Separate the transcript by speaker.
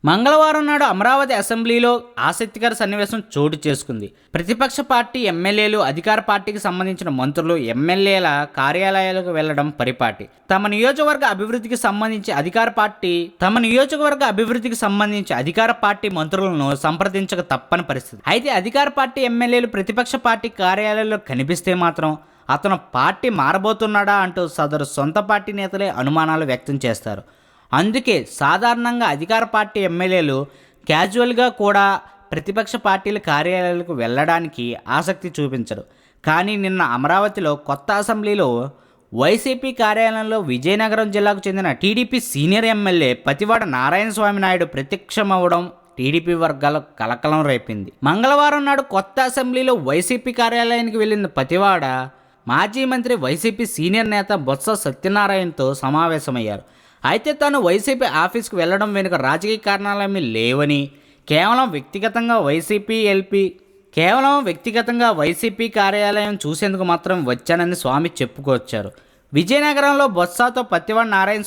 Speaker 1: మంగళవారం నాడు అమరావతి అసెంబ్లీలో ఆసక్తికర సన్నివేశం చోటు చేసుకుంది. ప్రతిపక్ష పార్టీ ఎమ్మెల్యేలు, అధికార పార్టీకి సంబంధించిన మంత్రులు, ఎమ్మెల్యేల కార్యాలయాలకు వెళ్లడం పరిపాటి. తమ నియోజకవర్గ అభివృద్ధికి సంబంధించి అధికార పార్టీ మంత్రులను సంప్రదించక తప్పని పరిస్థితి. అయితే అధికార పార్టీ ఎమ్మెల్యేలు ప్రతిపక్ష పార్టీ కార్యాలయాల్లో కనిపిస్తే మాత్రం అతను పార్టీ మారబోతున్నాడా అంటూ సదరు సొంత పార్టీ నేతలే అనుమానాలు వ్యక్తం చేస్తారు. అందుకే సాధారణంగా అధికార పార్టీ ఎమ్మెల్యేలు క్యాజువల్గా కూడా ప్రతిపక్ష పార్టీల కార్యాలయాలకు వెళ్ళడానికి ఆసక్తి చూపించరు. కానీ నిన్న అమరావతిలో కొత్త అసెంబ్లీలో వైసీపీ కార్యాలయంలో విజయనగరం జిల్లాకు చెందిన టీడీపీ సీనియర్ ఎమ్మెల్యే పతివాడ నారాయణస్వామి నాయుడు ప్రత్యక్షమవడం టీడీపీ వర్గాలకు కలకలం రేపింది. మంగళవారం నాడు కొత్త అసెంబ్లీలో వైసీపీ కార్యాలయానికి వెళ్ళిన పతివాడ మాజీ మంత్రి, వైసీపీ సీనియర్ నేత బొత్స సత్యనారాయణతో సమావేశమయ్యారు. అయితే తాను వైసీపీ ఆఫీస్కు వెళ్లడం వెనుక రాజకీయ కారణాలేమీ లేవని, కేవలం వ్యక్తిగతంగా వైసీపీ కార్యాలయం చూసేందుకు మాత్రం వచ్చానని స్వామి చెప్పుకొచ్చారు. విజయనగరంలో బొత్సతో పతివాడ నారాయణ